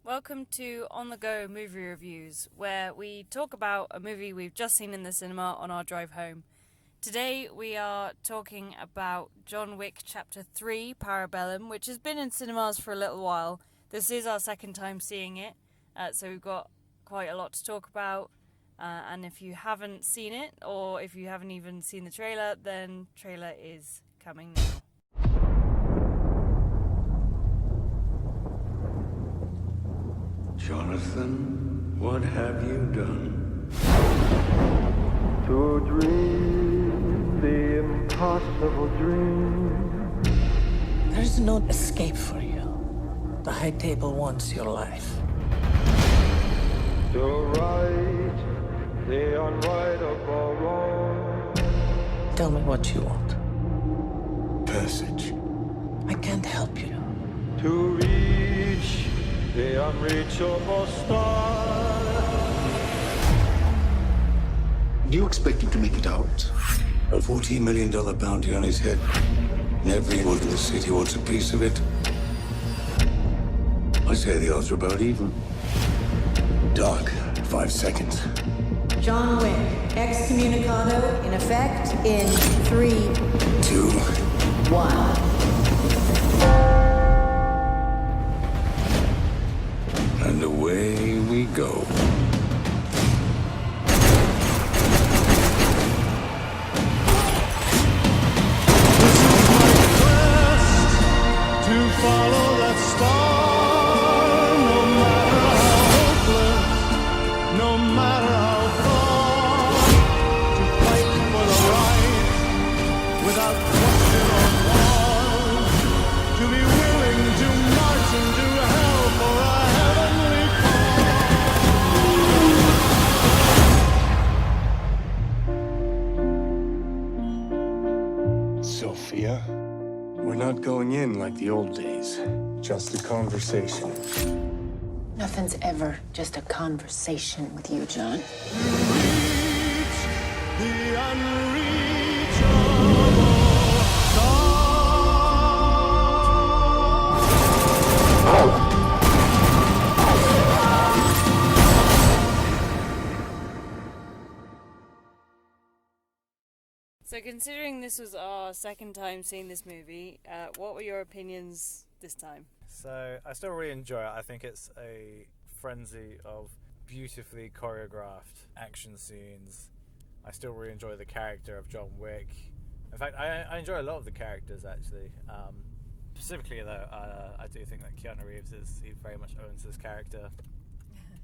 Welcome to On The Go Movie Reviews, where we talk about a movie we've just seen in the cinema on our drive home. Today we are talking about John Wick Chapter 3, Parabellum, which has been in cinemas for a little while. This is our second time seeing it, so we've got quite a lot to talk about. And if you haven't seen it, or if you haven't even seen the trailer, then trailer is coming now. Jonathan, what have you done? To dream the impossible dream. There's no escape for you. The high table wants your life. To right the unrightable wrong. Tell me what you want. Passage. I can't help you. To reach the unreachable star. Do you expect him to make it out? A $14 million bounty on his head. And everyone in the city wants a piece of it. I say the odds are about even. Doc, 5 seconds. John Wick, excommunicado in effect in 3, 2. 1. And away we go. To follow that star, no matter how hopeless, no matter how far. To fight for the right, without question or pause. To be willing to march into hell for a heavenly cause. Sophia, we're not going in like the old days. Just a conversation. Nothing's ever just a conversation with you, John. Reach the unreachable So considering this was our second time seeing this movie, what were your opinions this time? So I still really enjoy it. I think it's a frenzy of beautifully choreographed action scenes. I still really enjoy the character of John Wick. In fact, I enjoy a lot of the characters actually. Specifically though, I do think that Keanu Reeves he very much owns his character.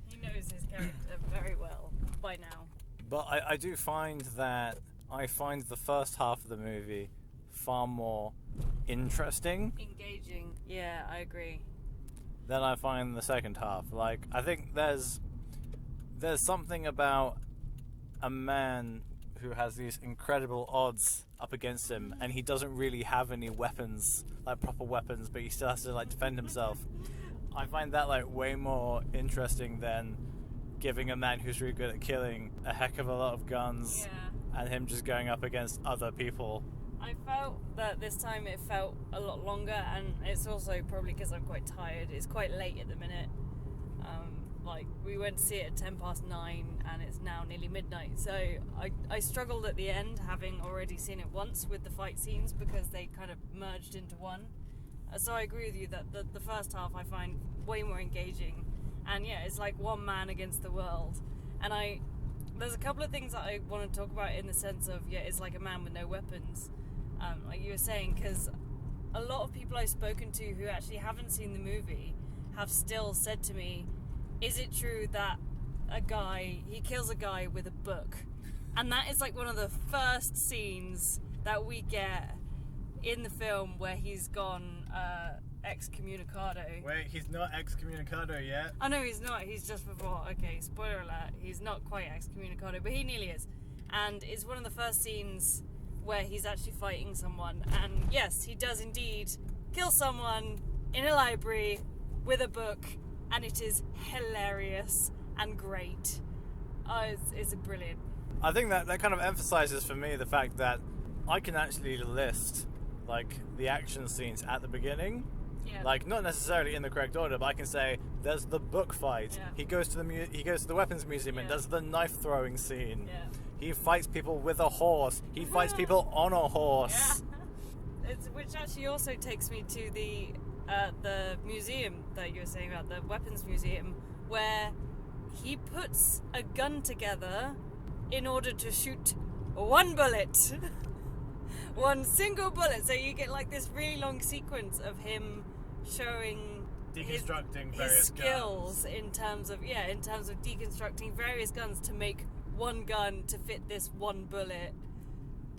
He knows his character very well by now. But I do find that I find the first half of the movie far more interesting. Engaging. Yeah, I agree. Than I find the second half. Like, I think there's something about a man who has these incredible odds up against him, and he doesn't really have any weapons, like proper weapons, but he still has to like defend himself. I find that like way more interesting than giving a man who's really good at killing a heck of a lot of guns. Yeah. And him just going up against other people. I felt that this time it felt a lot longer, and it's also probably because I'm quite tired. It's quite late at the minute. We went to see it at 9:10, and it's now nearly midnight. So I struggled at the end, having already seen it once with the fight scenes, because they kind of merged into one. So I agree with you that the first half I find way more engaging. And yeah, it's like one man against the world. And there's a couple of things that I want to talk about in the sense of, yeah, it's like a man with no weapons, like you were saying, because a lot of people I've spoken to who actually haven't seen the movie have still said to me, is it true that he kills a guy with a book? And that is like one of the first scenes that we get in the film where he's gone excommunicado. Wait, he's not excommunicado yet? Oh no, he's not. He's just before. Okay, spoiler alert. He's not quite excommunicado, but he nearly is. And it's one of the first scenes where he's actually fighting someone. And yes, he does indeed kill someone in a library with a book, and it is hilarious and great. Oh, it's brilliant. I think that kind of emphasizes for me the fact that I can actually list like the action scenes at the beginning Yeah. Like, not necessarily in the correct order, but I can say there's the book fight. Yeah. He goes to the weapons museum and Yeah. does the knife throwing scene. Yeah. He fights people with a horse. He fights people on a horse. Yeah. Which actually also takes me to the museum that you were saying about, the weapons museum, where he puts a gun together in order to shoot one bullet. One single bullet. So you get like this really long sequence of him showing Deconstructing his various skills guns. in terms of deconstructing various guns to make one gun to fit this one bullet,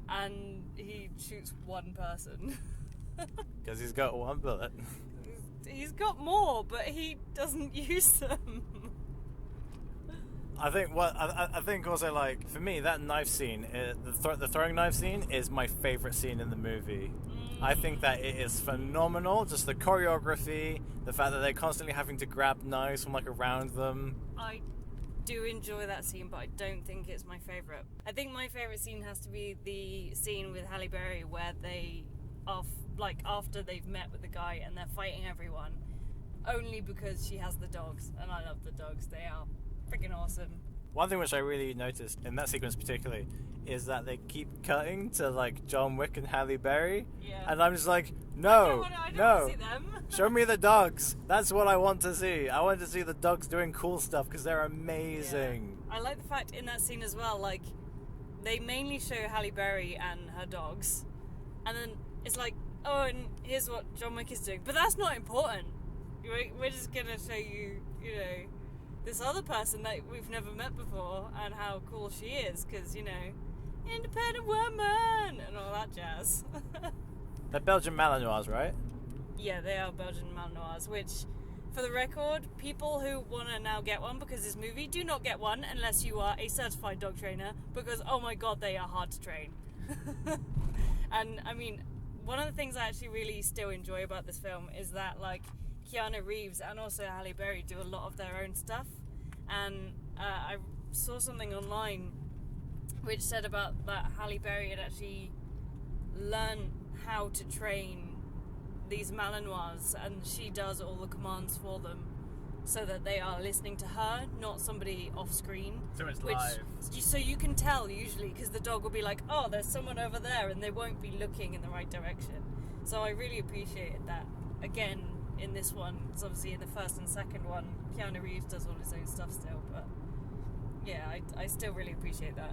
and he shoots one person. Because he's got one bullet. He's got more, but he doesn't use them. I think also, like, for me, that knife scene, the throwing knife scene is my favorite scene in the movie. I think that it is phenomenal. Just the choreography, the fact that they're constantly having to grab knives from like around them. I do enjoy that scene, but I don't think it's my favourite. I think my favourite scene has to be the scene with Halle Berry where they after they've met with the guy and they're fighting everyone, only because she has the dogs, and I love the dogs. They are freaking awesome. One thing which I really noticed in that sequence particularly is that they keep cutting to like John Wick and Halle Berry, and I'm just like, no, I don't no, want to see them. show me the dogs. That's what I want to see. I want to see the dogs doing cool stuff because they're amazing. Yeah. I like the fact in that scene as well, like, they mainly show Halle Berry and her dogs, and then it's like, oh, and here's what John Wick is doing. But that's not important. We're just going to show you, this other person that we've never met before and how cool she is, because, independent woman and all that jazz. They're Belgian Malinois, right? Yeah, they are Belgian Malinois, which, for the record, people who want to now get one because of this movie, do not get one unless you are a certified dog trainer, because, oh my god, they are hard to train. And, I mean, one of the things I actually really still enjoy about this film is that, like, Keanu Reeves and also Halle Berry do a lot of their own stuff. And I saw something online which said about that Halle Berry had actually learned how to train these Malinois, and she does all the commands for them so that they are listening to her, not somebody off screen. So it's live. So you can tell usually, because the dog will be like, oh, there's someone over there, and they won't be looking in the right direction. So I really appreciated that. Again, in this one, it's obviously in the first and second one, Keanu Reeves does all his own stuff still, but yeah, I still really appreciate that.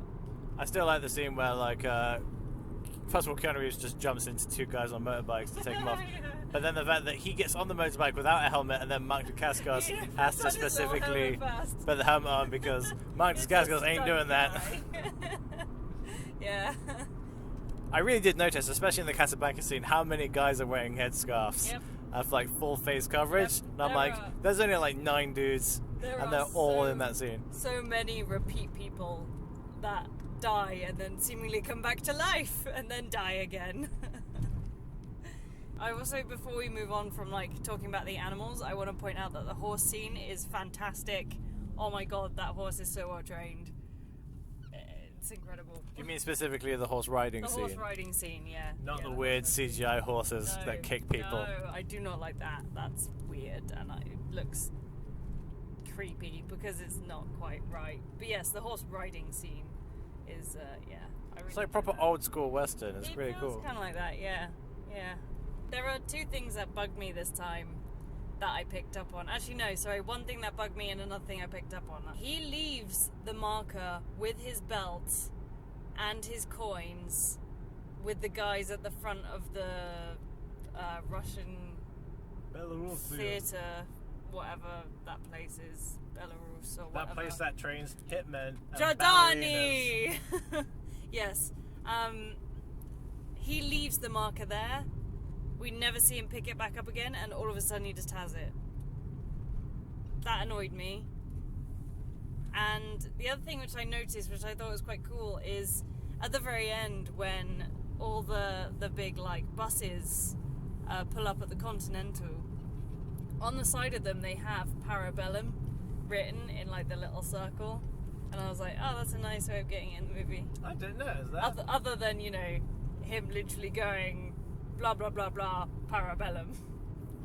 I still like the scene where, like, first of all, Keanu Reeves just jumps into two guys on motorbikes to take them off. Yeah. But then the fact that he gets on the motorbike without a helmet, and then Mark Dacascos has to specifically put the helmet on because Mark Dacascos ain't doing that. Yeah. I really did notice, especially in the Casablanca scene, how many guys are wearing headscarves. Yep. Have like full face coverage. Yep. And I'm like, there's only like 9 dudes, and they're all in that scene. So many repeat people that die and then seemingly come back to life and then die again. I also, before we move on from like talking about the animals, I want to point out that the horse scene is fantastic. Oh my god, that horse is so well trained. It's incredible. You mean specifically the horse riding The scene? horse riding scene, yeah. Not Yeah, the weird CGI horses No, that kick people. No, I do not like that. That's weird, and it looks creepy because it's not quite right. But yes, the horse riding scene is, yeah. I really It's like enjoy proper that. old school western. It's pretty cool. Kind of like that, yeah. Yeah. There are 2 things that bugged me this time that I picked up on. Actually, no, sorry. One thing that bugged me and another thing I picked up on. He leaves the marker with his belt and his coins with the guys at the front of the Russian theatre, whatever that place is, Belarus or whatever. That place that trains hitmen. And Jordani! Yes. He leaves the marker there. We never see him pick it back up again, and all of a sudden he just has it. That annoyed me. And the other thing which I noticed, which I thought was quite cool, is at the very end when all the big like buses pull up at the Continental, on the side of them they have Parabellum written in like the little circle, and I was like, oh, that's a nice way of getting it in the movie. I didn't know that. Other than him literally going blah blah blah blah Parabellum.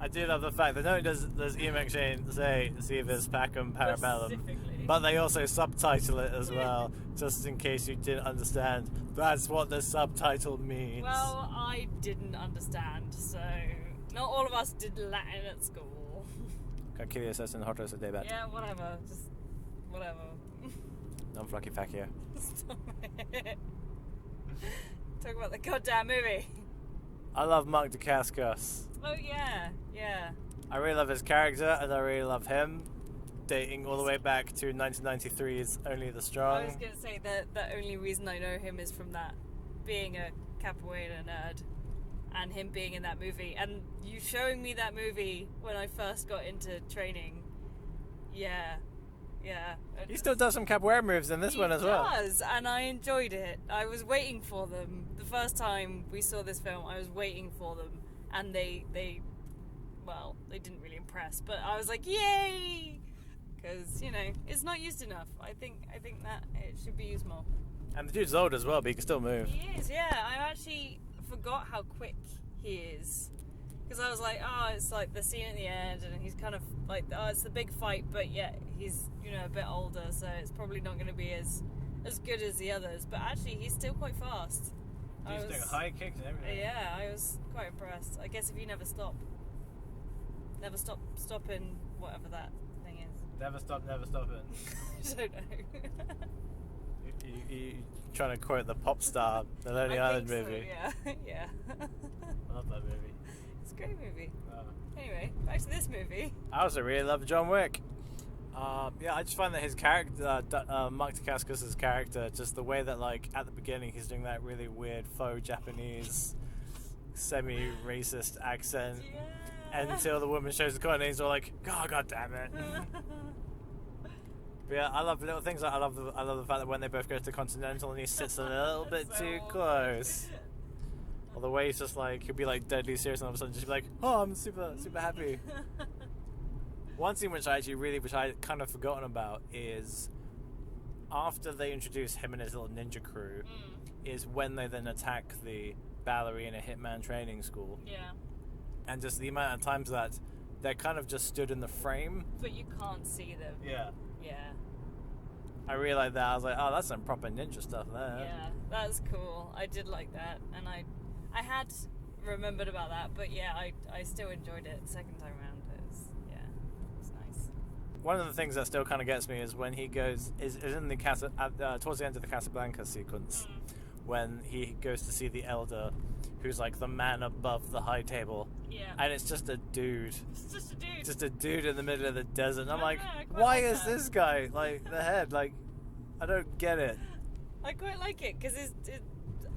I do love the fact that not only does Ian McShane say Civis Pacem Parabellum, Specifically. but they also subtitle it as well, just in case you didn't understand. That's what the subtitle means. Well, I didn't understand, so not all of us did Latin at school. Concilius est hortus debat. Yeah, whatever. Just whatever. Non flaci facio. Stop it. Talk about the goddamn movie. I love Mark Dacascos. Oh yeah. I really love his character, and I really love him. Dating all the way back to 1993's Only the Strong. I was going to say that the only reason I know him is from that, being a capoeira nerd, and him being in that movie, and you showing me that movie when I first got into training. Yeah. He still does some capoeira moves in this one as well. He does, and I enjoyed it. I was waiting for them. The first time we saw this film, I was waiting for them, and they didn't really impress, but I was like, yay! Because, it's not used enough. I think that it should be used more. And the dude's old as well, but he can still move. He is, yeah. I actually forgot how quick he is. Because I was like, it's like the scene at the end, and he's kind of like, it's the big fight, but yet he's, a bit older, so it's probably not going to be as good as the others. But actually, he's still quite fast. He's doing high kicks and everything. Yeah, I was quite impressed. I guess if you never stop stopping whatever that thing is. Never stopping. I don't know. You trying to quote the pop star, the Lonely Island think so, movie. Yeah. I love that movie. It's a great movie. Anyway, back to this movie. I also really love John Wick. I just find that his character, Mark Dacascos' character, just the way that, like, at the beginning he's doing that really weird faux Japanese, semi-racist accent, until the woman shows the corner and he's all like, oh, God damn it. But yeah, I love little things. I love the fact that when they both go to the Continental and he sits a little bit too close. Or the way he's just like, he'll be like deadly serious and all of a sudden just be like, oh, I'm super happy. One scene which I kind of forgotten about is after they introduce him and his little ninja crew, is when they then attack the ballerina hitman training school. Yeah. And just the amount of times that they're kind of just stood in the frame. But you can't see them. Yeah. Yeah. I realized that. I was like, oh, that's some proper ninja stuff there. Yeah, that's cool. I did like that. And I had remembered about that, but yeah, I still enjoyed it second time around. It was nice. One of the things that still kind of gets me is when he goes, is in the towards the end of the Casablanca sequence, when he goes to see the elder, who's like the man above the high table. Yeah. And it's just a dude. It's just a dude. Just a dude in the middle of the desert. And I'm like, I quite why like is that. this guy, like, the head? Like, I don't get it. I quite like it, because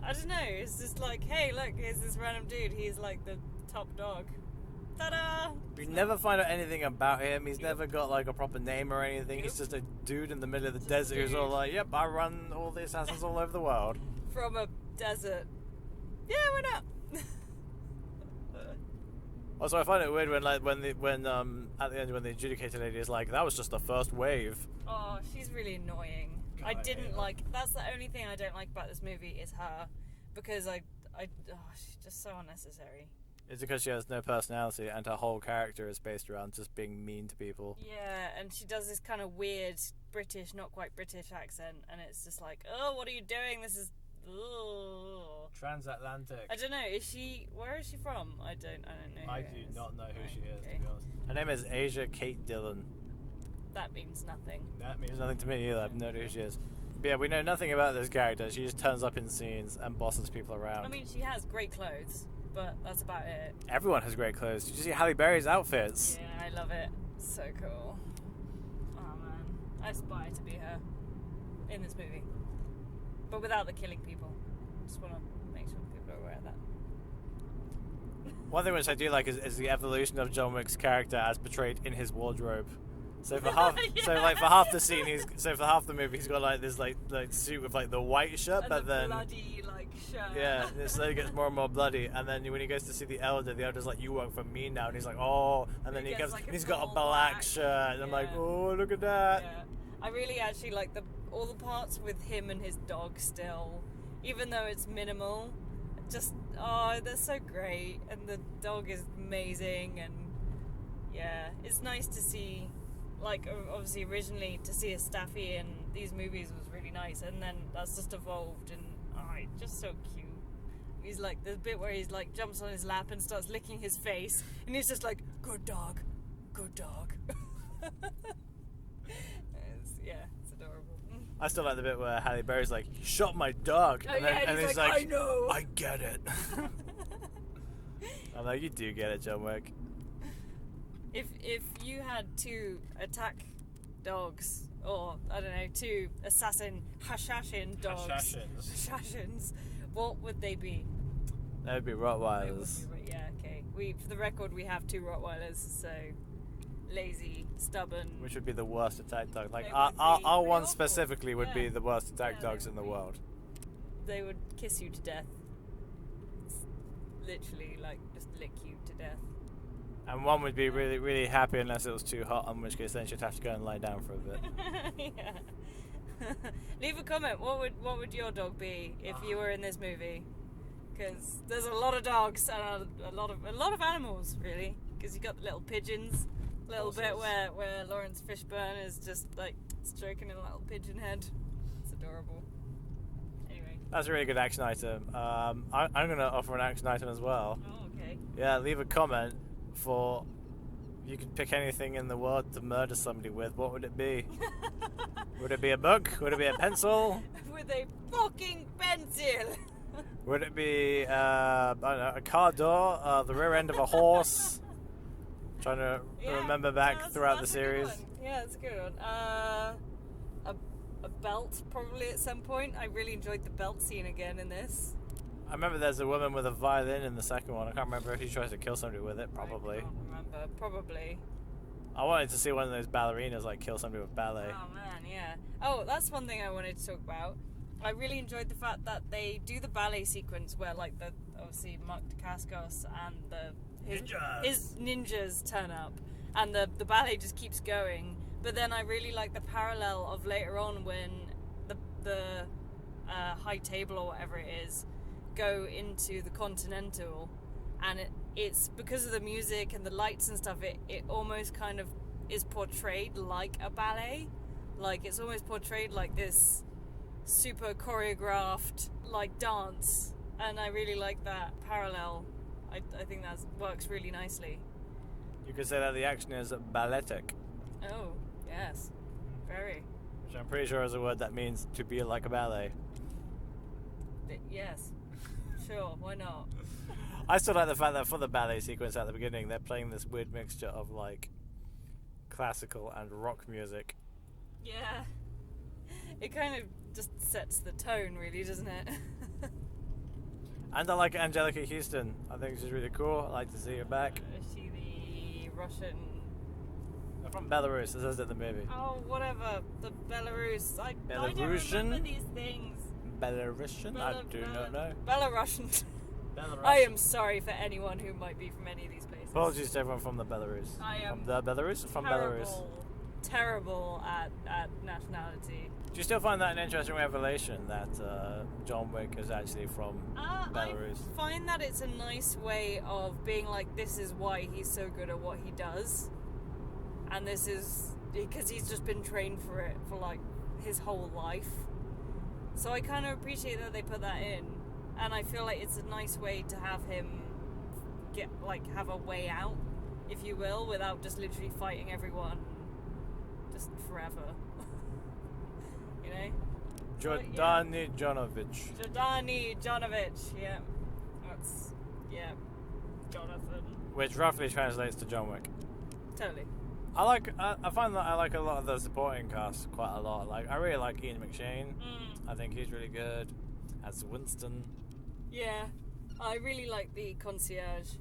I don't know, it's just like, hey, look, here's this random dude. He's like the top dog. Ta-da! We never find out anything about him. He's never got like a proper name or anything. He's just a dude in the middle of the desert who's all like, yep, I run all the assassins all over the world. From a desert. Yeah, why not? Also, I find it weird when at the end when the adjudicator lady is like, that was just the first wave. Oh, she's really annoying. God, I didn't like. That's the only thing I don't like about this movie is her, because she's just so unnecessary. It's because she has no personality and her whole character is based around just being mean to people. Yeah, and she does this kind of weird British, not quite British accent, and it's just like, oh, what are you doing? This is. Ugh. Transatlantic. I don't know. Where is she from? I don't know. I do not know who she is, to be honest. Her name is Asia Kate Dillon. That means nothing. That means nothing to me either. I have no idea who she is. But yeah, we know nothing about this character. She just turns up in scenes and bosses people around. I mean, she has great clothes, but that's about it. Everyone has great clothes. Did you see Halle Berry's outfits? Yeah, I love it. So cool. Oh man, I aspire to be her in this movie, but without the killing people. Just want to make sure people are aware of that. One thing which I do like is the evolution of John Wick's character as portrayed in his wardrobe. So for half, for half the scene, for half the movie, he's got like this like suit with like the white shirt, And but the then bloody shirt. yeah, it slowly gets more and more bloody. And then when he goes to see the elder's like, "You work for me now," and he's like, "Oh," and then he gets, comes, like, a and he's got a full black black. shirt, and I'm like, Yeah. "Oh, look at that." Yeah. I really actually like all the parts with him and his dog still, even though it's minimal. Just they're so great, and the dog is amazing, and Yeah, it's nice to see, like, obviously originally to see a Staffy in these movies was really nice, and then that's just evolved, and just so cute. He's like, there's a bit where he's like jumps on his lap and starts licking his face, and he's just like, good dog. It's adorable. I still like the bit where Halle Berry's like, "You shot my dog," Oh, and he's like, I know. I get it. I'm like, you do get it, John Wick. If you had 2 attack dogs, or I don't know, 2 assassin dogs, Hashashins, what would they be? That would be Rottweilers. Yeah, okay. For the record, we have 2 Rottweilers, so lazy, stubborn. Which would be the worst attack dog? Like, They our would be one pretty awful. specifically would be the worst attack dogs they in the would be. world. They would kiss you to death. It's literally, like, just lick you to death. And one would be really, really happy unless it was too hot, in which case then she'd have to go and lie down for a bit. Yeah. Leave a comment. What would your dog be if you were in this movie? Because there's a lot of dogs and a lot of animals, really. Because you got the little pigeons, little bit where Lawrence Fishburne is just like stroking a little pigeon head. It's adorable. Anyway. That's a really good action item. I'm going to offer an action item as well. Oh, okay. Yeah, leave a comment for. You could pick anything in the world to murder somebody with. What would it be? Would it be a book? Would it be a pencil? With a fucking pencil. Would it be I don't know, a car door? The rear end of a horse? Trying to remember back throughout the that's a series. good one. Yeah, that's a good one. A belt probably at some point. I really enjoyed the belt scene again in this. I remember there's a woman with a violin in the second one. I can't remember if he tries to kill somebody with it. Probably. I can't remember. Probably. I wanted to see one of those ballerinas like kill somebody with ballet. Oh man, yeah. Oh, that's one thing I wanted to talk about. I really enjoyed the fact that they do the ballet sequence where, like, obviously Mark Dacascos and his ninjas turn up, and the ballet just keeps going. But then I really like the parallel of later on when the high table or whatever it is go into the Continental, and it's because of the music and the lights and stuff, it almost kind of is portrayed like a ballet. Like, it's almost portrayed like this super choreographed, like, dance, and I really like that parallel. I think that works really nicely. You could say that the action is balletic. Oh, yes. Very. Which I'm pretty sure is a word that means to be like a ballet. Yes. Sure, why not? I still like the fact that for the ballet sequence at the beginning, they're playing this weird mixture of, like, classical and rock music. Yeah. It kind of just sets the tone, really, doesn't it? And I like Angelica Houston. I think she's really cool. I like to see her back. Is she the Russian? They're from Belarus, it says it in the movie. Oh, whatever. The Belarus. I don't Belarusian? remember these things. Belarusian? I do not know. Belarusian. Belarus. I am sorry for anyone who might be from any of these places. Apologies to everyone from the Belarus. I am From the Belarus? From Belarus. Terrible at nationality. Do you still find that an interesting revelation that John Wick is actually from Belarus? I find that it's a nice way of being like, this is why he's so good at what he does. And this is because he's just been trained for it for, like, his whole life. So I kind of appreciate that they put that in. And I feel like it's a nice way to have him have a way out, if you will, without just literally fighting everyone just forever. You know? Jordani Jonovic. Jordani Jonovic, yeah. Jonathan. Which roughly translates to John Wick. Totally. I find that I like a lot of the supporting cast quite a lot. Like, I really like Ian McShane. I think he's really good as Winston. Yeah. I really like the concierge.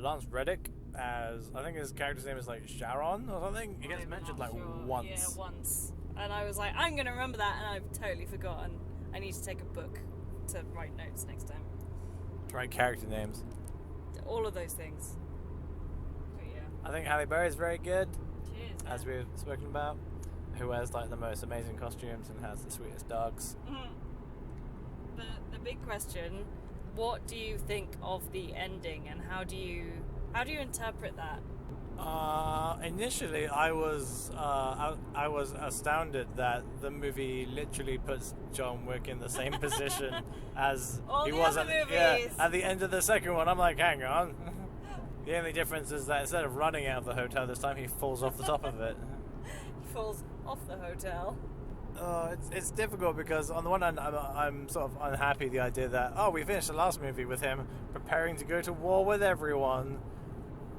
Lance Reddick as, I think his character's name is like Sharon or something. He gets I'm mentioned not like sure. once. Yeah, once. And I was like, I'm going to remember that, and I've totally forgotten. I need to take a book to write notes next time. Try character names. All of those things. But yeah. I think Halle Berry is very good, Cheers. as we've spoken about. Who wears like the most amazing costumes and has the sweetest dogs. The big question, what do you think of the ending, and how do you interpret that? Initially, I was astounded that the movie literally puts John Wick in the same position as All he the was other at movies. at the end of the second one. I'm like, hang on. The only difference is that instead of running out of the hotel this time, he falls off the top of it. He falls off the hotel. It's difficult because on the one hand, I'm sort of unhappy the idea that we finished the last movie with him preparing to go to war with everyone.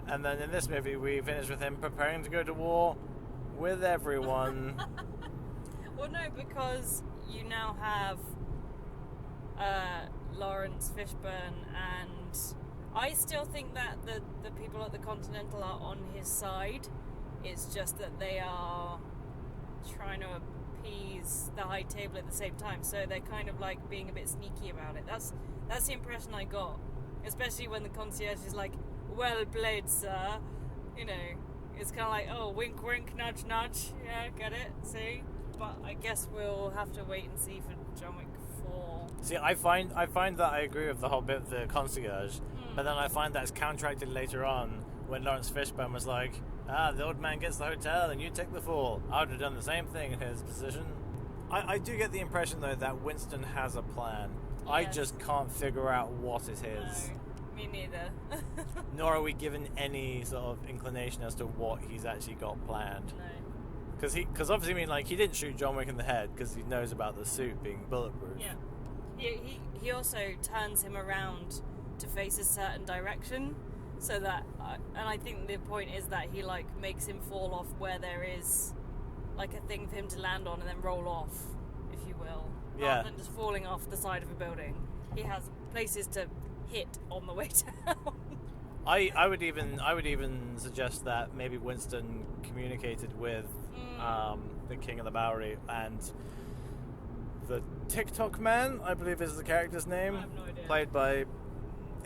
And then in this movie, we finish with him preparing to go to war with everyone. Well, no, because you now have Lawrence Fishburne, and I still think that the people at the Continental are on his side. It's just that they are trying to appease the high table at the same time, so they're kind of like being a bit sneaky about it. That's the impression I got, especially when the concierge is like, "Well played, sir." You know, it's kind of like, "Oh, wink, wink, nudge, nudge." Yeah, get it? See? But I guess we'll have to wait and see for John Wick 4. See, I find that I agree with the whole bit of the concierge, but then I find that's counteracted later on when Lawrence Fishburne was like, the old man gets the hotel and you take the fall. I would have done the same thing in his position. I do get the impression, though, that Winston has a plan. Yes. I just can't figure out what it is. No, me neither. Nor are we given any sort of inclination as to what he's actually got planned. No. Because obviously, I mean, like, he didn't shoot John Wick in the head because he knows about the suit being bulletproof. Yeah. He also turns him around to face a certain direction, so that, and I think the point is that he like makes him fall off where there is like a thing for him to land on and then roll off, if you will, rather than just falling off the side of a building. He has places to hit on the way down. I would even suggest that maybe Winston communicated with the King of the Bowery, and the TikTok man, I believe is the character's name, I have no idea. played by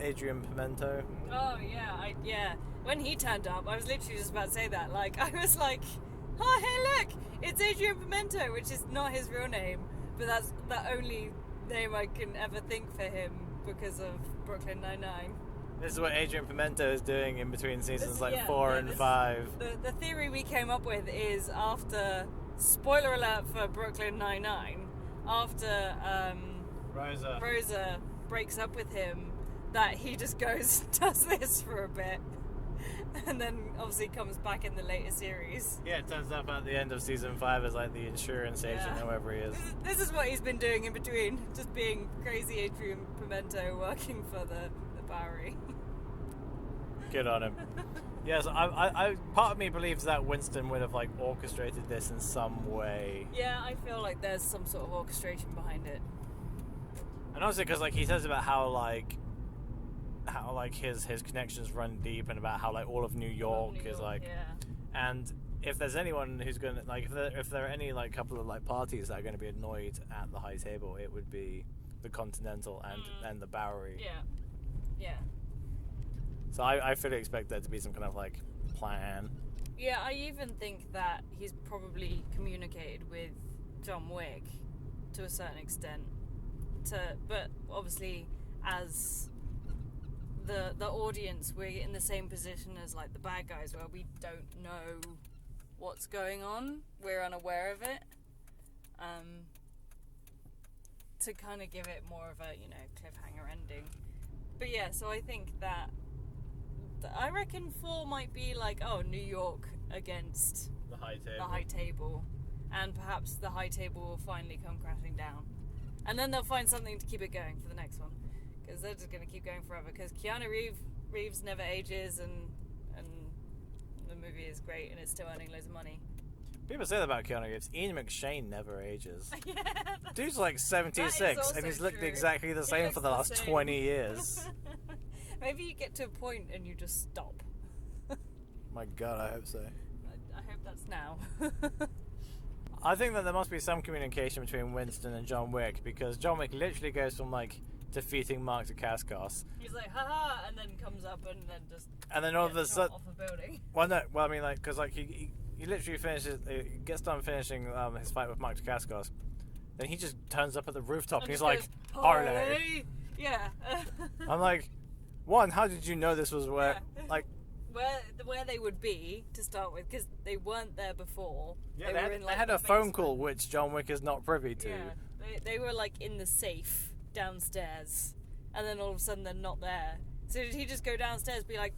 Adrian Pimento. Oh yeah, When he turned up, I was literally just about to say that. Like, I was like, "Oh hey look, it's Adrian Pimento," which is not his real name, but that's the only name I can ever think for him because of Brooklyn Nine-Nine. This is what Adrian Pimento is doing in between seasons 4 and 5. The theory we came up with is after, spoiler alert for Brooklyn Nine-Nine, after Rosa breaks up with him, that he just goes and does this for a bit, and then obviously comes back in the later series. Yeah, it turns up at the end of season 5 as like the insurance agent, whoever he is. This is what he's been doing in between, just being crazy Adrian Pimento working for the Bowery. Good on him. Yes, I part of me believes that Winston would have like orchestrated this in some way. Yeah, I feel like there's some sort of orchestration behind it. And also because like he says about how his connections run deep, and about how like all of New York is like, and if there's anyone who's gonna like, if there are any like couple of like parties that are going to be annoyed at the high table, it would be the Continental and the Bowery. Yeah. So I fully expect there to be some kind of like plan. Yeah, I even think that he's probably communicated with John Wick to a certain extent. But obviously, as the audience, we're in the same position as like the bad guys, where we don't know what's going on. We're unaware of it. To kind of give it more of a cliffhanger ending. But yeah, so I think that I reckon 4 might be like, New York against the high table, and perhaps the high table will finally come crashing down, and then they'll find something to keep it going for the next one, because they're just going to keep going forever, because Keanu Reeves never ages, and the movie is great and it's still earning loads of money. People say that about Keanu Reeves. Ian McShane never ages. Yeah, dude's like 76 and he's looked exactly the same for the last 20 years. Maybe you get to a point and you just stop. My God, I hope so. I hope that's now. I think that there must be some communication between Winston and John Wick, because John Wick literally goes from like defeating Mark Dacascos. He's like, haha, and then comes up and then just. And then all of a sudden, off a building. Well, no, I mean, like, because like he literally finishes, gets done finishing his fight with Mark Dacascos, then he just turns up at the rooftop and he's like, "Parley." Yeah. I'm like, one, how did you know this was where? Yeah. Like, where they would be to start with, because they weren't there before. Yeah, were in, they like, had the a phone basement. call which John Wick is not privy to. Yeah, they were like in the safe downstairs, and then all of a sudden they're not there. So did he just go downstairs, be like,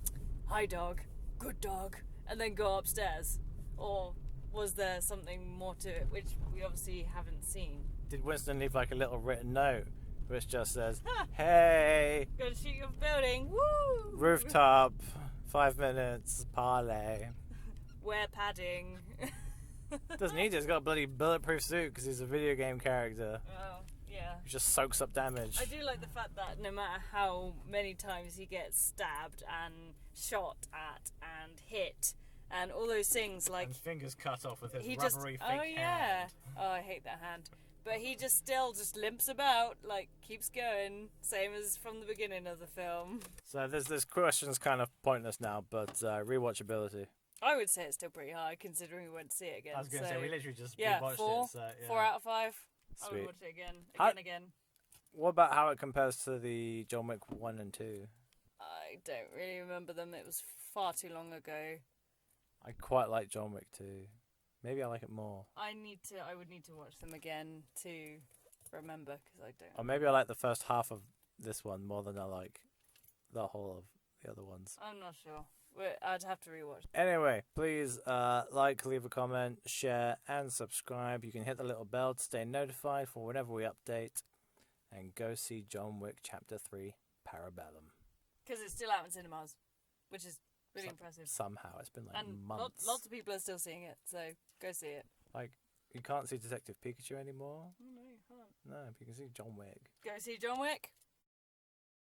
"Hi, dog, good dog," and then go upstairs, or was there something more to it, which we obviously haven't seen? Did Winston leave like a little written note which just says, "Hey, Gonna shoot your building, woo! rooftop, 5 minutes, parlay." Wear padding. Doesn't need it. He's got a bloody bulletproof suit because he's a video game character. Oh, yeah. He just soaks up damage. I do like the fact that no matter how many times he gets stabbed and shot at and hit and all those things, like And fingers cut off with his he rubbery just fake hand. oh, I hate that hand. But he just still just limps about, like keeps going, same as from the beginning of the film. So this question's kind of pointless now, but rewatchability. I would say it's still pretty high considering we went to see it again. I was going to so, say, we literally just yeah, rewatched 4, it. So, yeah. 4 out of 5. I Sweet. would watch it again, How- again. What about how it compares to the John Wick 1 and 2? I don't really remember them. It was far too long ago. I quite like John Wick 2. Maybe I like it more. I would need to watch them again to remember, because I don't. Or maybe I like the first half of this one more than I like the whole of the other ones. I'm not sure. I'd have to rewatch. Anyway, please like, leave a comment, share, and subscribe. You can hit the little bell to stay notified for whenever we update. And go see John Wick Chapter 3, Parabellum. Because it's still out in cinemas, which is really impressive. Somehow, it's been like And months. lots of people are still seeing it, so go see it. Like, you can't see Detective Pikachu anymore. Oh, no, you can't. No, but you can see John Wick. Go see John Wick.